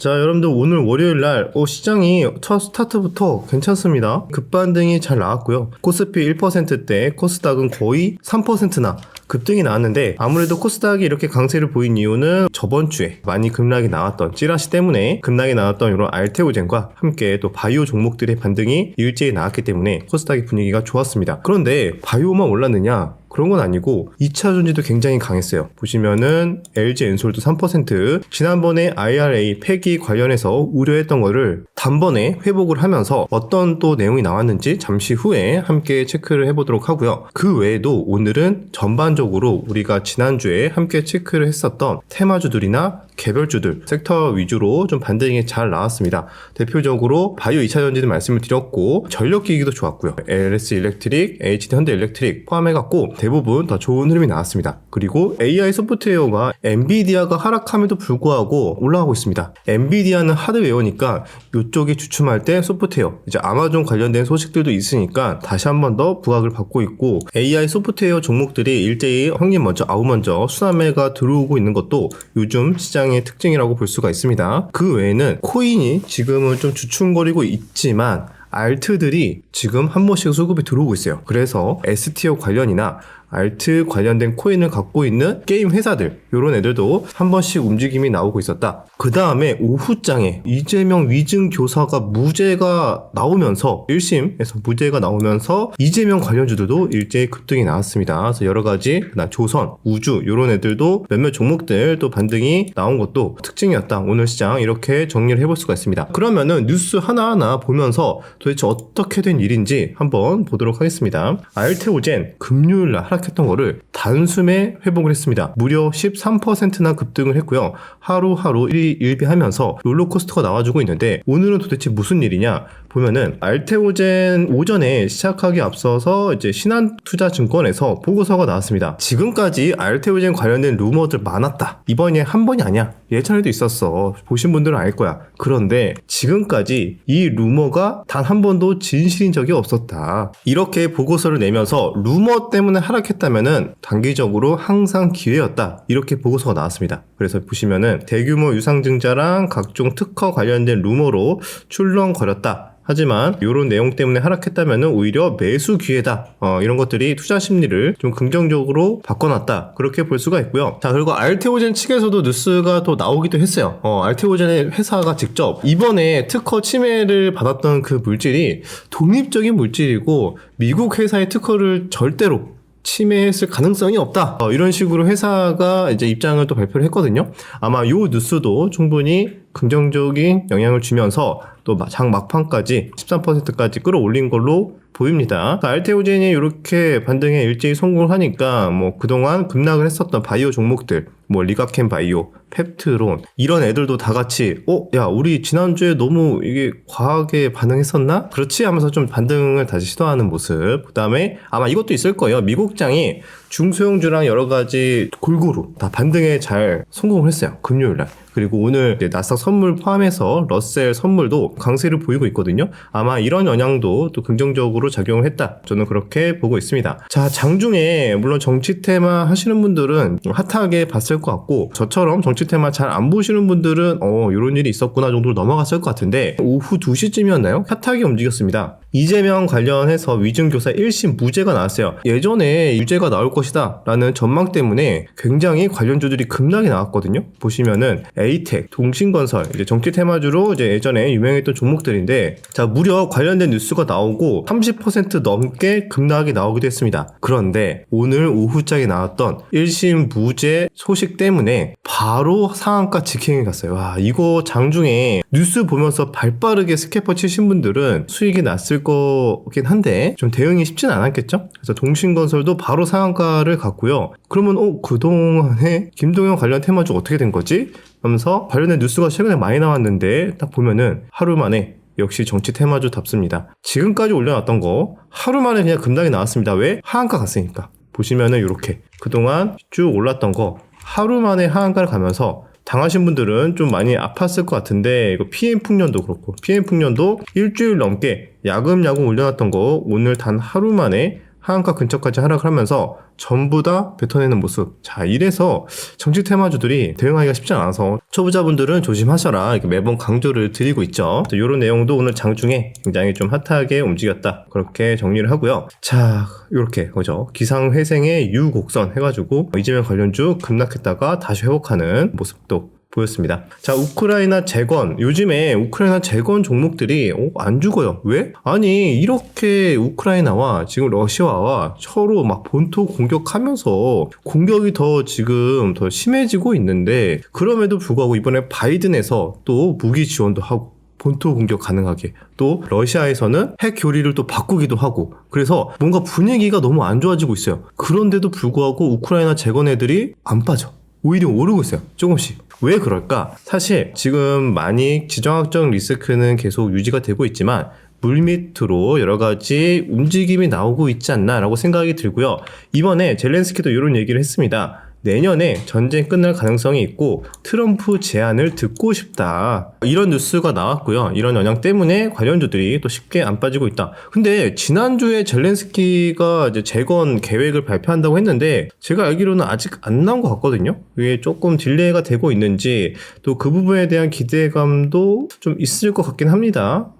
자, 여러분들 오늘 월요일날 시장이 첫 스타트부터 괜찮습니다. 급반등이 잘 나왔고요. 코스피 1%대 코스닥은 거의 3%나 급등이 나왔는데, 아무래도 코스닥이 이렇게 강세를 보인 이유는 저번 주에 많이 급락이 나왔던 찌라시 때문에 급락이 나왔던 이런 알테오젠과 함께 또 바이오 종목들의 반등이 일제히 나왔기 때문에 코스닥의 분위기가 좋았습니다. 그런데 바이오만 올랐느냐? 그런 건 아니고 2차 전지도 굉장히 강했어요. 보시면은 LG 엔솔도 3%, 지난번에 IRA 폐기 관련해서 우려했던 거를 단번에 회복을 하면서 어떤 또 내용이 나왔는지 잠시 후에 함께 체크를 해보도록 하고요. 그 외에도 오늘은 전반적으로 우리가 지난주에 함께 체크를 했었던 테마주들이나 개별주들, 섹터 위주로 좀 반등이 잘 나왔습니다. 대표적으로 바이오 2차 전지도 말씀을 드렸고, 전력기기도 좋았고요. LS 일렉트릭, HD 현대 일렉트릭 포함해갖고 대부분 더 좋은 흐름이 나왔습니다. 그리고 AI 소프트웨어가 엔비디아가 하락함에도 불구하고 올라가고 있습니다. 엔비디아는 하드웨어니까 이쪽이 주춤할 때 소프트웨어, 이제 아마존 관련된 소식들도 있으니까 다시 한 번 더 부각을 받고 있고, AI 소프트웨어 종목들이 일제히 형님 먼저 아우 먼저 수남매가 들어오고 있는 것도 요즘 시장의 특징이라고 볼 수가 있습니다. 그 외에는 코인이 지금은 좀 주춤거리고 있지만 알트들이 지금 한 번씩 수급이 들어오고 있어요. 그래서 S티어 관련이나 알트 관련된 코인을 갖고 있는 게임 회사들, 요런 애들도 한 번씩 움직임이 나오고 있었다. 그 다음에 오후장에 이재명 위증 교사가 무죄가 나오면서, 1심에서 무죄가 나오면서 이재명 관련주들도 일제히 급등이 나왔습니다. 그래서 여러 가지 조선, 우주 요런 애들도 몇몇 종목들 또 반등이 나온 것도 특징이었다. 오늘 시장 이렇게 정리를 해볼 수가 있습니다. 그러면은 뉴스 하나하나 보면서 도대체 어떻게 된 일인지 한번 보도록 하겠습니다. 알테오젠 금요일날 하락했던 거를 단숨에 회복을 했습니다. 무려 13%나 급등을 했고요. 하루하루 일비하면서 롤러코스터가 나와주고 있는데, 오늘은 도대체 무슨 일이냐 보면은, 알테오젠 오전에 시작하기 앞서서 이제 신한투자증권에서 보고서가 나왔습니다. 지금까지 알테오젠 관련된 루머들 많았다. 이번에 한 번이 아니야. 예전에도 있었어. 보신 분들은 알 거야. 그런데 지금까지 이 루머가 단 한 번도 진실인 적이 없었다. 이렇게 보고서를 내면서 루머 때문에 하락했다면은 단기적으로 항상 기회였다. 이렇게 보고서가 나왔습니다. 그래서 보시면은 대규모 유상증자랑 각종 특허 관련된 루머로 출렁거렸다. 하지만 이런 내용 때문에 하락했다면 오히려 매수 기회다. 이런 것들이 투자 심리를 좀 긍정적으로 바꿔놨다. 그렇게 볼 수가 있고요. 자, 그리고 알테오젠 측에서도 뉴스가 또 나오기도 했어요. 알테오젠의 회사가 직접 이번에 특허 침해를 받았던 그 물질이 독립적인 물질이고 미국 회사의 특허를 절대로 침해했을 가능성이 없다. 이런 식으로 회사가 이제 입장을 또 발표를 했거든요. 아마 이 뉴스도 충분히 긍정적인 영향을 주면서 또 장 막판까지 13%까지 끌어올린 걸로 보입니다. 알테오젠이 이렇게 반등에 일제히 성공을 하니까 뭐 그동안 급락을 했었던 바이오 종목들, 뭐 리가켄 바이오, 펩트론 이런 애들도 다 같이 야 우리 지난주에 너무 이게 과하게 반응했었나? 그렇지 하면서 좀 반등을 다시 시도하는 모습. 그 다음에 아마 이것도 있을 거예요. 미국장이 중소형주랑 여러 가지 골고루 다 반등에 잘 성공을 했어요. 금요일날. 그리고 오늘 나스닥 선물 포함해서 러셀 선물도 강세를 보이고 있거든요. 아마 이런 영향도 또 긍정적으로 작용을 했다. 저는 그렇게 보고 있습니다. 자, 장중에 물론 정치 테마 하시는 분들은 핫하게 봤을 것 같고, 저처럼 정치 테마 잘 안 보시는 분들은 이런 일이 있었구나 정도로 넘어갔을 것 같은데, 오후 2시쯤이었나요? 핫하게 움직였습니다. 이재명 관련해서 위증교사 1심 무죄가 나왔어요. 예전에 유죄가 나올 것이다 라는 전망 때문에 굉장히 관련주들이 급락이 나왔거든요. 보시면은 에이텍, 동신건설, 이제 정치 테마주로 이제 예전에 유명했던 종목들인데, 자, 무려 관련된 뉴스가 나오고 30% 넘게 급락이 나오기도 했습니다. 그런데 오늘 오후장에 나왔던 1심 무죄 소식 때문에 바로 상한가 직행이 갔어요. 와, 이거 장중에 뉴스 보면서 발빠르게 스캐퍼 치신 분들은 수익이 났을 거긴 한데 좀 대응이 쉽진 않았겠죠? 그래서 동신건설도 바로 상한가를 갔고요. 그러면 그동안에 김동연 관련 테마주 어떻게 된 거지? 하면서 관련된 뉴스가 최근에 많이 나왔는데 딱 보면은 하루 만에 역시 정치 테마주답습니다. 지금까지 올려놨던 거 하루 만에 그냥 급락이 나왔습니다. 왜? 하한가 갔으니까. 보시면은 이렇게 그동안 쭉 올랐던 거 하루 만에 하한가를 가면서 당하신 분들은 좀 많이 아팠을 것 같은데, 이거 PM풍년도 그렇고, PM풍년도 일주일 넘게 야금야금 올려놨던 거 오늘 단 하루 만에 하한가 근처까지 하락을 하면서 전부 다 뱉어내는 모습. 자, 이래서 정치 테마주들이 대응하기가 쉽지 않아서 초보자분들은 조심하셔라 이렇게 매번 강조를 드리고 있죠. 이런 내용도 오늘 장중에 굉장히 좀 핫하게 움직였다, 그렇게 정리를 하고요. 자, 이렇게 그죠, 기상회생의 유곡선 해가지고 이재명 관련주 급락했다가 다시 회복하는 모습도 보였습니다. 자, 우크라이나 재건. 요즘에 우크라이나 재건 종목들이 안 죽어요. 왜? 아니, 이렇게 우크라이나와 지금 러시아와 서로 막 본토 공격하면서 공격이 지금 더 심해지고 있는데, 그럼에도 불구하고 이번에 바이든에서 또 무기 지원도 하고 본토 공격 가능하게, 또 러시아에서는 핵 교리를 또 바꾸기도 하고, 그래서 뭔가 분위기가 너무 안 좋아지고 있어요. 그런데도 불구하고 우크라이나 재건 애들이 안 빠져. 오히려 오르고 있어요. 조금씩. 왜 그럴까? 사실 지금 많이 지정학적 리스크는 계속 유지가 되고 있지만 물밑으로 여러 가지 움직임이 나오고 있지 않나라고 생각이 들고요. 이번에 젤렌스키도 이런 얘기를 했습니다. 내년에 전쟁 끝날 가능성이 있고 트럼프 제안을 듣고 싶다, 이런 뉴스가 나왔고요. 이런 영향 때문에 관련주들이 또 쉽게 안 빠지고 있다. 근데 지난주에 젤렌스키가 이제 재건 계획을 발표한다고 했는데 제가 알기로는 아직 안 나온 것 같거든요. 이게 조금 딜레이가 되고 있는지 또 그 부분에 대한 기대감도 좀 있을 것 같긴 합니다.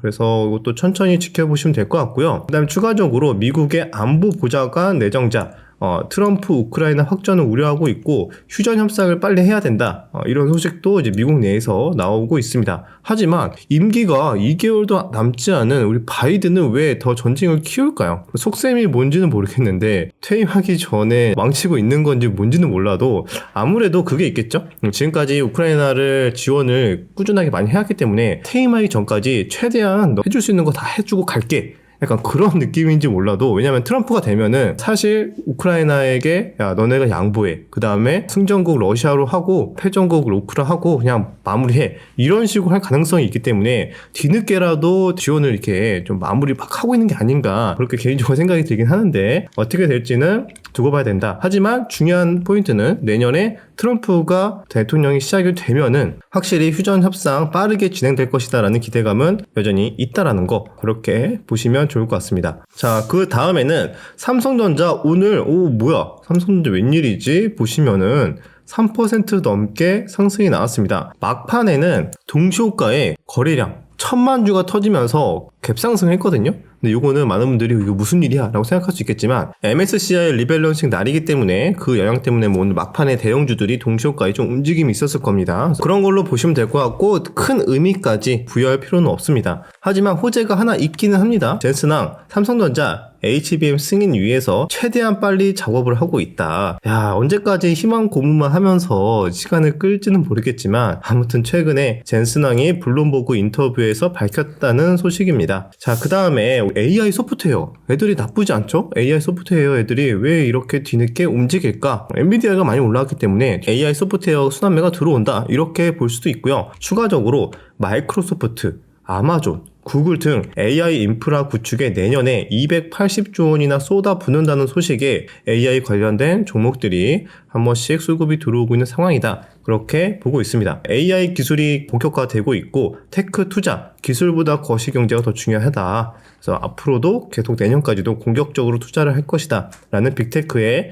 그래서 이것도 천천히 지켜보시면 될 것 같고요. 그 다음에 추가적으로 미국의 안보 보좌관 내정자, 트럼프 우크라이나 확전을 우려하고 있고 휴전 협상을 빨리 해야 된다, 이런 소식도 이제 미국 내에서 나오고 있습니다. 하지만 임기가 2개월도 남지 않은 우리 바이든은 왜 더 전쟁을 키울까요? 속셈이 뭔지는 모르겠는데 퇴임하기 전에 망치고 있는 건지 뭔지는 몰라도 아무래도 그게 있겠죠. 지금까지 우크라이나를 지원을 꾸준하게 많이 해왔기 때문에 퇴임하기 전까지 최대한 너 해줄 수 있는 거 다 해주고 갈게, 약간 그런 느낌인지 몰라도, 왜냐면 트럼프가 되면은 사실 우크라이나에게 야 너네가 양보해, 그 다음에 승전국 러시아로 하고 패전국 우크라 하고 그냥 마무리해, 이런 식으로 할 가능성이 있기 때문에 뒤늦게라도 지원을 이렇게 좀 마무리 막 하고 있는 게 아닌가, 그렇게 개인적으로 생각이 들긴 하는데 어떻게 될지는 두고 봐야 된다. 하지만 중요한 포인트는 내년에 트럼프가 대통령이 시작이 되면은 확실히 휴전 협상 빠르게 진행될 것이다라는 기대감은 여전히 있다라는 거, 그렇게 보시면 좋을 것 같습니다. 자, 그 다음에는 삼성전자. 오늘 뭐야, 삼성전자 웬일이지 보시면은 3% 넘게 상승이 나왔습니다. 막판에는 동시호가의 거래량 1000만 주가 터지면서 갭상승했거든요. 근데 이거는 많은 분들이 이거 무슨 일이야 라고 생각할 수 있겠지만 MSCI 리밸런싱 날이기 때문에 그 영향 때문에 오늘 막판에 대형주들이 동시호가에 좀 움직임이 있었을 겁니다. 그런 걸로 보시면 될 것 같고 큰 의미까지 부여할 필요는 없습니다. 하지만 호재가 하나 있기는 합니다. 젠스랑 삼성전자 HBM 승인 위해서 최대한 빨리 작업을 하고 있다. 야, 언제까지 희망 고문만 하면서 시간을 끌지는 모르겠지만 아무튼 최근에 젠스낭이 블룸버그 인터뷰에서 밝혔다는 소식입니다. 자, 그 다음에 AI 소프트웨어 애들이 나쁘지 않죠? AI 소프트웨어 애들이 왜 이렇게 뒤늦게 움직일까? 엔비디아가 많이 올라왔기 때문에 AI 소프트웨어 순환매가 들어온다, 이렇게 볼 수도 있고요. 추가적으로 마이크로소프트, 아마존, 구글 등 AI 인프라 구축에 내년에 280조 원이나 쏟아붓는다는 소식에 AI 관련된 종목들이 한 번씩 수급이 들어오고 있는 상황이다, 그렇게 보고 있습니다. AI 기술이 본격화되고 있고 테크 투자, 기술보다 거시경제가 더 중요하다. 그래서 앞으로도 계속 내년까지도 공격적으로 투자를 할 것이다 라는 빅테크의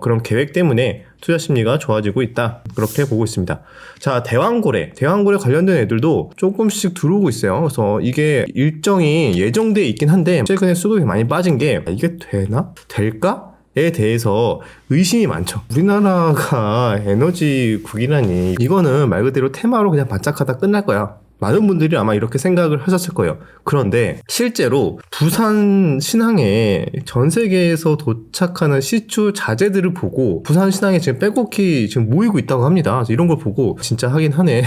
그런 계획 때문에 투자 심리가 좋아지고 있다, 그렇게 보고 있습니다. 자, 대왕고래 관련된 애들도 조금씩 들어오고 있어요. 그래서 이게 일정이 예정돼 있긴 한데 최근에 수급이 많이 빠진 게 이게 되나? 될까? 에 대해서 의심이 많죠. 우리나라가 에너지국이라니, 이거는 말 그대로 테마로 그냥 반짝하다 끝날 거야. 많은 분들이 아마 이렇게 생각을 하셨을 거예요. 그런데 실제로 부산 신항에 전 세계에서 도착하는 시추 자재들을 보고 부산 신항에 지금 빼곡히 지금 모이고 있다고 합니다. 그래서 이런 걸 보고 진짜 하긴 하네.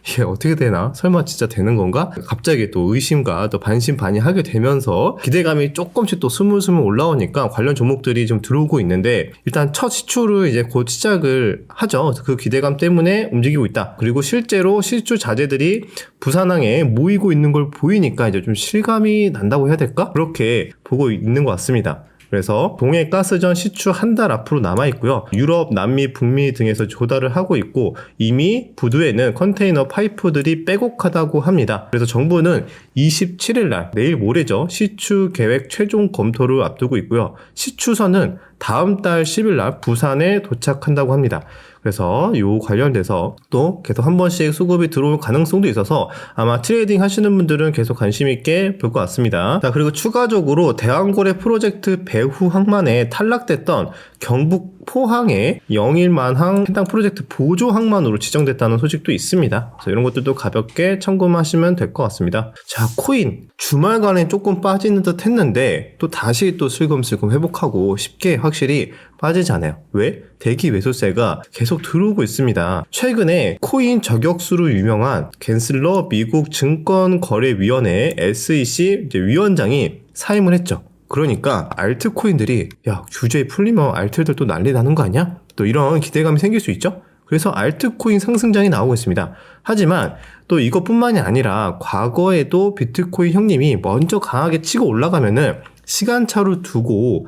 이게 어떻게 되나? 설마 진짜 되는 건가? 갑자기 또 의심과 또 반신반의하게 되면서 기대감이 조금씩 또 스물스물 올라오니까 관련 종목들이 좀 들어오고 있는데, 일단 첫 시추를 이제 곧 시작을 하죠. 그 기대감 때문에 움직이고 있다. 그리고 실제로 시추 자재들이 부산항에 모이고 있는 걸 보이니까 이제 좀 실감이 난다고 해야 될까? 그렇게 보고 있는 것 같습니다. 그래서 동해 가스전 시추 한 달 앞으로 남아 있고요. 유럽, 남미, 북미 등에서 조달을 하고 있고 이미 부두에는 컨테이너 파이프들이 빼곡하다고 합니다. 그래서 정부는 27일 날 내일 모레죠. 시추 계획 최종 검토를 앞두고 있고요. 시추선은 다음 달 10일 날 부산에 도착한다고 합니다. 그래서 요 관련돼서 또 계속 한 번씩 수급이 들어올 가능성도 있어서 아마 트레이딩 하시는 분들은 계속 관심 있게 볼 것 같습니다. 자, 그리고 추가적으로 대왕고래 프로젝트 배후 항만에 탈락됐던 경북 포항의 영일만항 해당 프로젝트 보조 항만으로 지정됐다는 소식도 있습니다. 그래서 이런 것들도 가볍게 참고하시면 될 것 같습니다. 자, 코인 주말간에 조금 빠지는 듯 했는데 또 다시 또 슬금슬금 회복하고 쉽게 확실히 빠지지 않아요. 왜? 대기 매수세가 계속 들어오고 있습니다. 최근에 코인 저격수로 유명한 갠슬러 미국 증권거래위원회 SEC 위원장이 사임을 했죠. 그러니까 알트코인들이 야, 규제 풀리면 알트들 또 난리 나는 거 아니야? 또 이런 기대감이 생길 수 있죠. 그래서 알트코인 상승장이 나오고 있습니다. 하지만 또 이것뿐만이 아니라 과거에도 비트코인 형님이 먼저 강하게 치고 올라가면은 시간차를 두고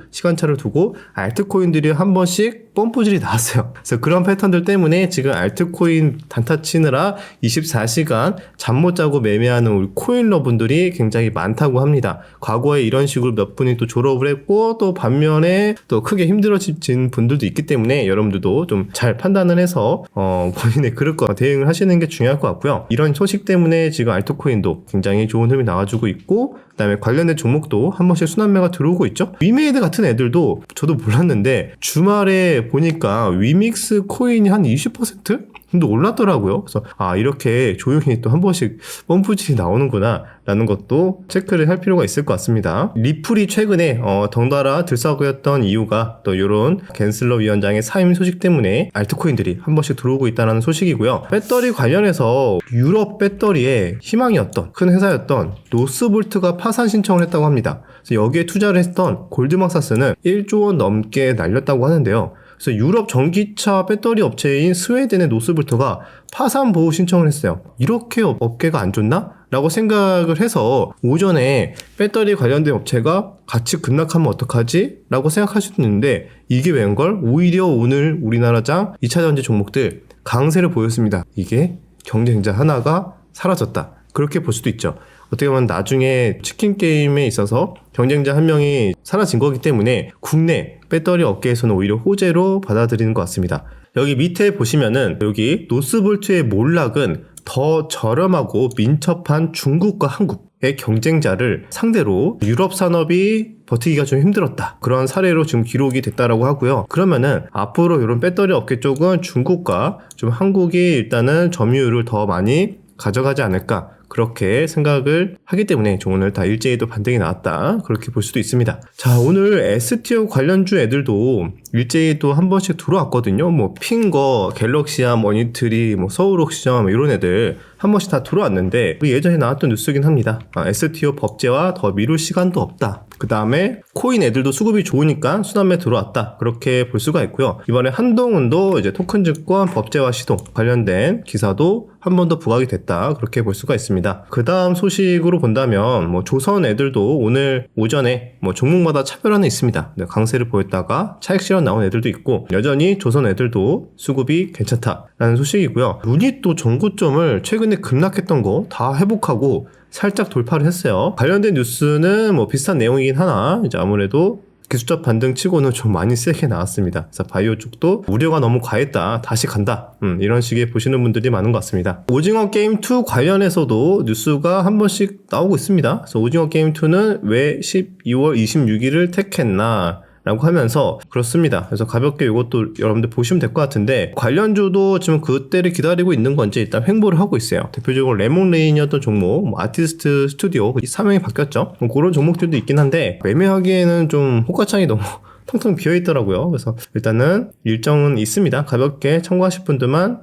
알트코인들이 한 번씩 펌프질이 나왔어요. 그래서 그런 패턴들 때문에 지금 알트코인 단타 치느라 24시간 잠 못 자고 매매하는 우리 코인러분들이 굉장히 많다고 합니다. 과거에 이런 식으로 몇 분이 또 졸업을 했고 또 반면에 또 크게 힘들어진 분들도 있기 때문에 여러분들도 좀 잘 판단을 해서 본인의 그릇과 대응을 하시는 게 중요할 것 같고요. 이런 소식 때문에 지금 알트코인도 굉장히 좋은 흐름이 나와주고 있고 그다음에 관련된 종목도 한 번씩 순환매가 들어오고 있죠. 위메이드 같은 애들도 저도 몰랐는데 주말에 보니까 위믹스 코인이 한 20% 정도 올랐더라고요. 그래서 이렇게 조용히 또 한 번씩 펌프질이 나오는구나 라는 것도 체크를 할 필요가 있을 것 같습니다. 리플이 최근에 덩달아 들썩였던 이유가 또 이런 갠슬러 위원장의 사임 소식 때문에 알트코인들이 한 번씩 들어오고 있다는 소식이고요. 배터리 관련해서 유럽 배터리의 희망이었던 큰 회사였던 노스볼트가 파산 신청을 했다고 합니다. 그래서 여기에 투자를 했던 골드만삭스는 1조 원 넘게 날렸다고 하는데요. 그래서 유럽 전기차 배터리 업체인 스웨덴의 노스볼트가 파산 보호 신청을 했어요. 이렇게 업계가 안 좋나? 라고 생각을 해서 오전에 배터리 관련된 업체가 같이 급락하면 어떡하지? 라고 생각할 수도 있는데 이게 웬걸? 오히려 오늘 우리나라장 2차전지 종목들 강세를 보였습니다. 이게 경쟁자 하나가 사라졌다. 그렇게 볼 수도 있죠. 어떻게 보면 나중에 치킨 게임에 있어서 경쟁자 한 명이 사라진 거기 때문에 국내 배터리 업계에서는 오히려 호재로 받아들이는 것 같습니다. 여기 밑에 보시면은 여기 노스볼트의 몰락은 더 저렴하고 민첩한 중국과 한국의 경쟁자를 상대로 유럽 산업이 버티기가 좀 힘들었다. 그런 사례로 지금 기록이 됐다라고 하고요. 그러면은 앞으로 이런 배터리 업계 쪽은 중국과 좀 한국이 일단은 점유율을 더 많이 가져가지 않을까 그렇게 생각을 하기 때문에 오늘 다 일제히도 반등이 나왔다 그렇게 볼 수도 있습니다. 자, 오늘 S티어 관련주 애들도 일제히도 한 번씩 들어왔거든요. 뭐 핑거, 갤럭시아, 머니트리, 뭐 서울옥시전 이런 애들 한 번씩 다 들어왔는데 예전에 나왔던 뉴스긴 합니다. S티어 법제화 더 미룰 시간도 없다. 그 다음에 코인 애들도 수급이 좋으니까 순환매 들어왔다. 그렇게 볼 수가 있고요. 이번에 한동훈도 이제 토큰증권 법제화 시동 관련된 기사도 한 번 더 부각이 됐다. 그렇게 볼 수가 있습니다. 그 다음 소식으로 본다면 뭐 조선 애들도 오늘 오전에 뭐 종목마다 차별화는 있습니다. 강세를 보였다가 차익 실현 나온 애들도 있고 여전히 조선 애들도 수급이 괜찮다라는 소식이고요. 유닛도 전고점을 최근에 급락했던 거 다 회복하고 살짝 돌파를 했어요. 관련된 뉴스는 뭐 비슷한 내용이긴 하나 이제 아무래도 기술적 반등 치고는 좀 많이 세게 나왔습니다. 그래서 바이오 쪽도 우려가 너무 과했다. 다시 간다. 이런 식의 보시는 분들이 많은 것 같습니다. 오징어 게임 2 관련해서도 뉴스가 한 번씩 나오고 있습니다. 그래서 오징어 게임 2는 왜 12월 26일을 택했나? 라고 하면서 그렇습니다. 그래서 가볍게 이것도 여러분들 보시면 될 것 같은데 관련주도 지금 그때를 기다리고 있는 건지 일단 횡보를 하고 있어요. 대표적으로 레몬레인이었던 종목, 뭐 아티스트 스튜디오 사명이 바뀌었죠. 뭐 그런 종목들도 있긴 한데 매매하기에는 좀 호가창이 너무 텅텅 비어있더라고요. 그래서 일단은 일정은 있습니다. 가볍게 참고하실 분들만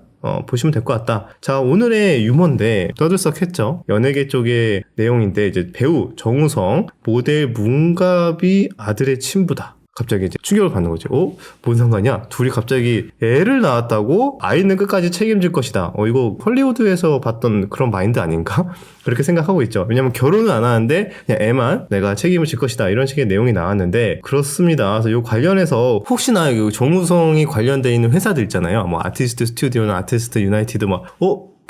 보시면 될 것 같다. 자, 오늘의 유머인데 떠들썩했죠. 연예계 쪽의 내용인데 이제 배우 정우성 모델 문갑이 아들의 친부다. 갑자기 이제 충격을 받는 거죠. 뭔 상관이야? 둘이 갑자기 애를 낳았다고? 아이는 끝까지 책임질 것이다. 이거 헐리우드에서 봤던 그런 마인드 아닌가? 그렇게 생각하고 있죠. 왜냐면 결혼은 안 하는데 그냥 애만 내가 책임을 질 것이다. 이런 식의 내용이 나왔는데 그렇습니다. 그래서 이 관련해서 혹시나 정우성이 관련돼 있는 회사들 있잖아요. 뭐 아티스트 스튜디오나 아티스트 유나이티드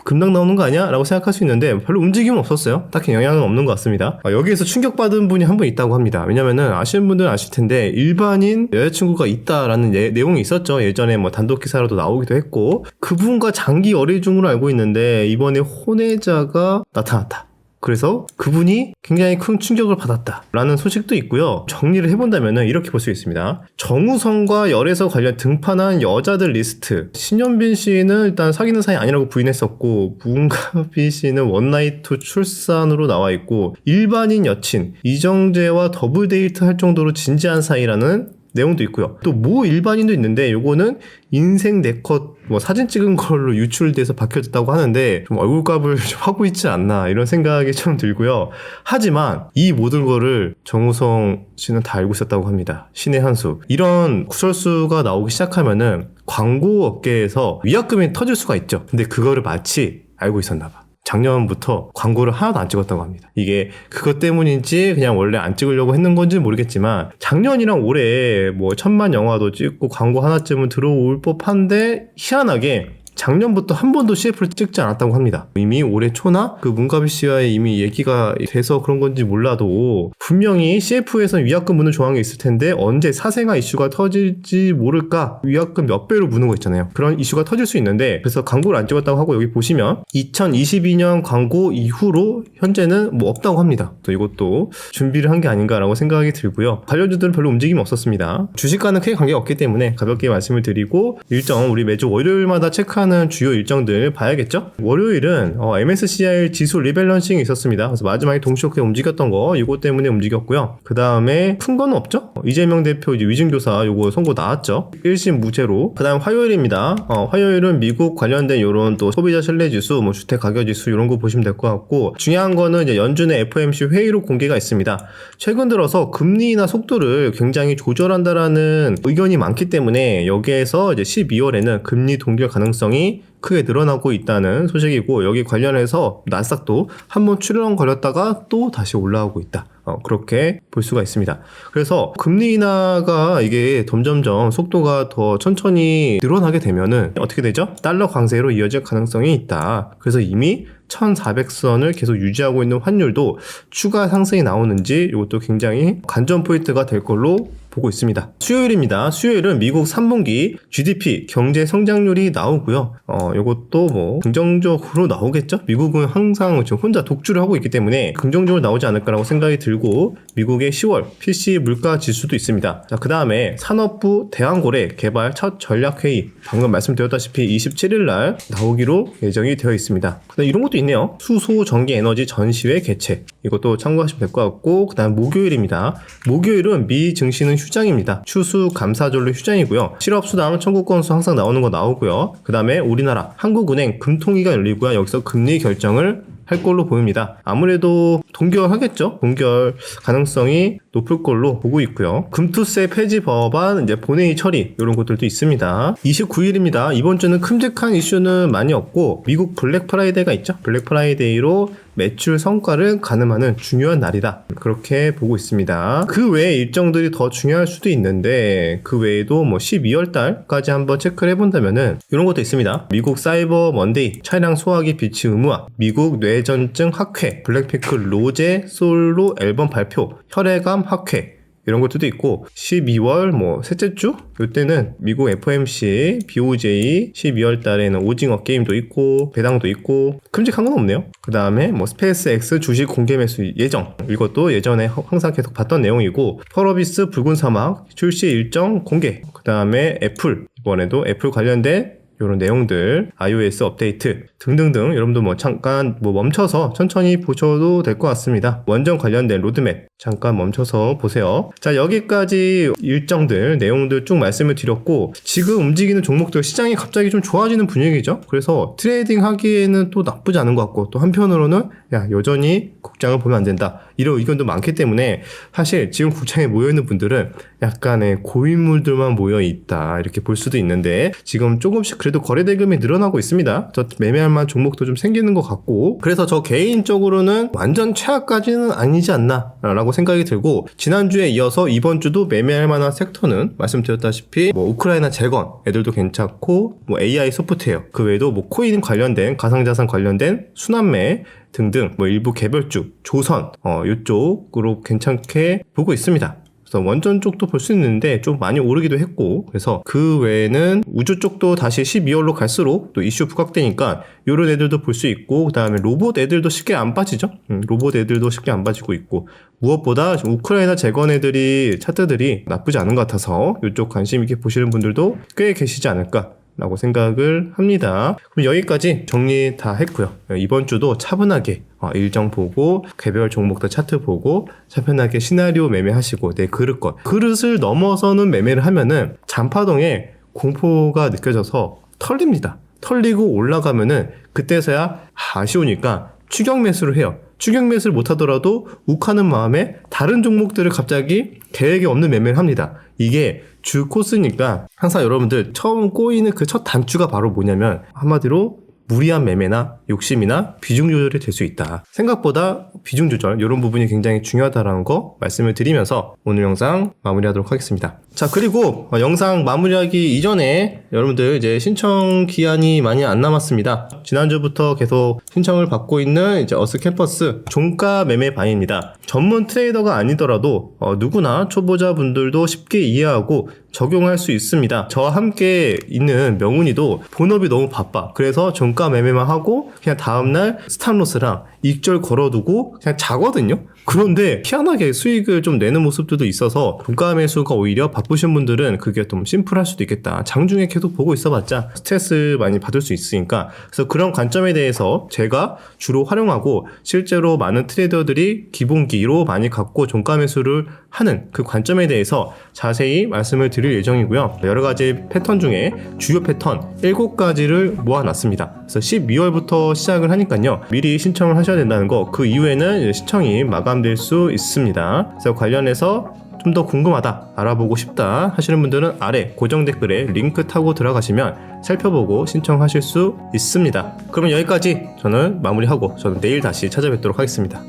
금방 나오는 거 아니야? 라고 생각할 수 있는데 별로 움직임은 없었어요. 딱히 영향은 없는 것 같습니다. 여기에서 충격받은 분이 한 분 있다고 합니다. 왜냐면은 아시는 분들은 아실 텐데 일반인 여자친구가 있다라는 내용이 있었죠. 예전에 뭐 단독 기사로도 나오기도 했고 그분과 장기 열애 중으로 알고 있는데 이번에 혼외자가 나타났다. 그래서 그분이 굉장히 큰 충격을 받았다라는 소식도 있고요. 정리를 해본다면 이렇게 볼 수 있습니다. 정우성과 열애서 관련 등판한 여자들 리스트. 신현빈 씨는 일단 사귀는 사이 아니라고 부인했었고 문가비 씨는 원나잇2 출산으로 나와 있고 일반인 여친 이정재와 더블 데이트 할 정도로 진지한 사이라는 내용도 있고요. 또 모 일반인도 있는데 요거는 인생 네컷 사진 찍은 걸로 유출돼서 밝혀졌다고 하는데 좀 얼굴값을 좀 하고 있지 않나 이런 생각이 좀 들고요. 하지만 이 모든 거를 정우성 씨는 다 알고 있었다고 합니다. 신의 한 수. 이런 구설수가 나오기 시작하면은 광고 업계에서 위약금이 터질 수가 있죠. 근데 그거를 마치 알고 있었나 봐. 작년부터 광고를 하나도 안 찍었다고 합니다. 이게 그것 때문인지 그냥 원래 안 찍으려고 했는 건지 모르겠지만 작년이랑 올해 1000만 영화도 찍고 광고 하나쯤은 들어올 법한데 희한하게 작년부터 한 번도 CF를 찍지 않았다고 합니다. 이미 올해 초나 그 문가비 씨와의 이미 얘기가 돼서 그런 건지 몰라도 분명히 CF에서는 위약금 무는 조항이 있을 텐데 언제 사생아 이슈가 터질지 모를까 위약금 몇 배로 무는 거 있잖아요. 그런 이슈가 터질 수 있는데 그래서 광고를 안 찍었다고 하고 여기 보시면 2022년 광고 이후로 현재는 없다고 합니다. 또 이것도 준비를 한 게 아닌가라고 생각이 들고요. 관련주들은 별로 움직임이 없었습니다. 주식과는 크게 관계가 없기 때문에 가볍게 말씀을 드리고 일정 우리 매주 월요일마다 체크하는 주요 일정들 봐야겠죠? 월요일은 MSCI 지수 리밸런싱이 있었습니다. 그래서 마지막에 동시오크에 움직였던 거 이거 때문에 움직였고요. 그 다음에 큰 건 없죠? 이재명 대표 위증교사 요거 선고 나왔죠? 1심 무죄로. 그 다음 화요일입니다. 화요일은 미국 관련된 요런 또 소비자 신뢰지수, 주택 가격지수 이런 거 보시면 될 것 같고 중요한 거는 이제 연준의 FOMC 회의록 공개가 있습니다. 최근 들어서 금리 인하 속도를 굉장히 조절한다라는 의견이 많기 때문에 여기에서 이제 12월에는 금리 동결 가능성이 크게 늘어나고 있다는 소식이고 여기 관련해서 나스닥도 한번 출렁 걸렸다가 또 다시 올라오고 있다. 그렇게 볼 수가 있습니다. 그래서 금리 인하가 이게 점점점 속도가 더 천천히 늘어나게 되면은 어떻게 되죠? 달러 강세로 이어질 가능성이 있다. 그래서 이미 1400선을 계속 유지하고 있는 환율도 추가 상승이 나오는지 이것도 굉장히 관전 포인트가 될 걸로 보고 있습니다. 수요일입니다. 수요일은 미국 3분기 GDP 경제 성장률이 나오고요. 이것도 긍정적으로 나오겠죠? 미국은 항상 지금 혼자 독주를 하고 있기 때문에 긍정적으로 나오지 않을까라고 생각이 들고 미국의 10월 PC 물가 지수도 있습니다. 자, 그 다음에 산업부 대왕고래 개발 첫 전략회의 방금 말씀드렸다시피 27일 날 나오기로 예정이 되어 있습니다. 그다음 이런 것도 있네요. 수소 전기 에너지 전시회 개최 이것도 참고하시면 될 것 같고 그 다음 목요일입니다. 목요일은 미 증시는 휴장입니다. 추수 감사절로 휴장이고요. 실업수당 청구 건수 항상 나오는 거 나오고요. 그 다음에 우리나라 한국은행 금통위가 열리고요. 여기서 금리 결정을 할 걸로 보입니다. 아무래도 동결하겠죠? 동결 가능성이 높을 걸로 보고 있고요. 금투세 폐지 법안 이제 본회의 처리 이런 것들도 있습니다. 29일입니다. 이번 주는 큼직한 이슈는 많이 없고 미국 블랙 프라이데이가 있죠. 블랙 프라이데이로 매출 성과를 가늠하는 중요한 날이다. 그렇게 보고 있습니다. 그 외에 일정들이 더 중요할 수도 있는데 그 외에도 12월 달까지 한번 체크를 해본다면은 이런 것도 있습니다. 미국 사이버 먼데이, 차량 소화기 비치 의무화, 미국 뇌전증 학회, 블랙핑크 로제 솔로 앨범 발표, 혈액암 학회 이런 것들도 있고 12월 셋째 주 이때는 미국 FOMC, BOJ 12월 달에는 오징어 게임도 있고 배당도 있고 큼직한 건 없네요. 그 다음에 스페이스X 주식 공개 매수 예정 이것도 예전에 항상 계속 봤던 내용이고 펄어비스 붉은 사막 출시 일정 공개 그 다음에 애플 이번에도 애플 관련된 이런 내용들, iOS 업데이트 등등등 여러분도 잠깐 멈춰서 천천히 보셔도 될 것 같습니다. 원전 관련된 로드맵 잠깐 멈춰서 보세요. 자, 여기까지 일정들, 내용들 쭉 말씀을 드렸고, 지금 움직이는 종목들 시장이 갑자기 좀 좋아지는 분위기죠. 그래서 트레이딩 하기에는 또 나쁘지 않은 것 같고, 또 한편으로는 야, 여전히 국장을 보면 안 된다, 이런 의견도 많기 때문에 사실 지금 국장에 모여있는 분들은 약간의 고인물들만 모여있다, 이렇게 볼 수도 있는데, 지금 조금씩 그래도 거래 대금이 늘어나고 있습니다. 저 매매할 만한 종목도 좀 생기는 것 같고, 그래서 저 개인적으로는 완전 최악까지는 아니지 않나 라고 생각이 들고, 지난주에 이어서 이번 주도 매매할 만한 섹터는 말씀드렸다시피 뭐 우크라이나 재건 애들도 괜찮고, 뭐 AI 소프트웨어, 그 외에도 뭐 코인 관련된, 가상자산 관련된 순환매 등등, 뭐 일부 개별주, 조선 이쪽으로 괜찮게 보고 있습니다. 그래서 원전 쪽도 볼 수 있는데 좀 많이 오르기도 했고, 그래서 그 외에는 우주 쪽도 다시 12월로 갈수록 또 이슈 부각되니까 이런 애들도 볼 수 있고, 그 다음에 로봇 애들도 쉽게 안 빠지죠. 로봇 애들도 쉽게 안 빠지고 있고, 무엇보다 우크라이나 재건 애들이 차트들이 나쁘지 않은 것 같아서 이쪽 관심 있게 보시는 분들도 꽤 계시지 않을까 라고 생각을 합니다. 그럼 여기까지 정리 다 했고요. 이번 주도 차분하게 일정 보고, 개별 종목들 차트 보고, 차분하게 시나리오 매매하시고, 내 그릇을 넘어서는 매매를 하면은 잔파동에 공포가 느껴져서 털립니다. 털리고 올라가면은 그때서야 아쉬우니까 추격 매수를 해요. 추격 매수를 못하더라도 욱하는 마음에 다른 종목들을 갑자기 계획에 없는 매매를 합니다. 이게 주 코스니까 항상 여러분들 처음 꼬이는 그 첫 단추가 바로 뭐냐면, 한마디로 무리한 매매나 욕심이나 비중 조절이 될 수 있다. 생각보다 비중 조절, 이런 부분이 굉장히 중요하다는 거 말씀을 드리면서 오늘 영상 마무리하도록 하겠습니다. 자, 그리고 영상 마무리하기 이전에 여러분들 이제 신청 기한이 많이 안 남았습니다. 지난주부터 계속 신청을 받고 있는 이제 어스 캠퍼스 종가 매매 방입니다. 전문 트레이더가 아니더라도 누구나 초보자분들도 쉽게 이해하고 적용할 수 있습니다. 저와 함께 있는 명훈이도 본업이 너무 바빠. 그래서 종가 매매만 하고 그냥 다음날 스탑로스랑 익절 걸어두고 그냥 자거든요. 그런데 희한하게 수익을 좀 내는 모습들도 있어서 종가 매수가 오히려 바쁘신 분들은 그게 좀 심플할 수도 있겠다. 장중에 계속 보고 있어봤자 스트레스 많이 받을 수 있으니까, 그래서 그런 관점에 대해서 제가 주로 활용하고 실제로 많은 트레이더들이 기본기로 많이 갖고 종가 매수를 하는 그 관점에 대해서 자세히 말씀을 드릴 예정이고요. 여러 가지 패턴 중에 주요 패턴 7가지를 모아놨습니다. 그래서 12월부터 시작을 하니까요, 미리 신청을 하셔야 된다는 거, 그 이후에는 신청이 마감될 수 있습니다. 그래서 관련해서 좀 더 궁금하다, 알아보고 싶다 하시는 분들은 아래 고정 댓글에 링크 타고 들어가시면 살펴보고 신청하실 수 있습니다. 그러면 여기까지 저는 마무리하고 저는 내일 다시 찾아뵙도록 하겠습니다.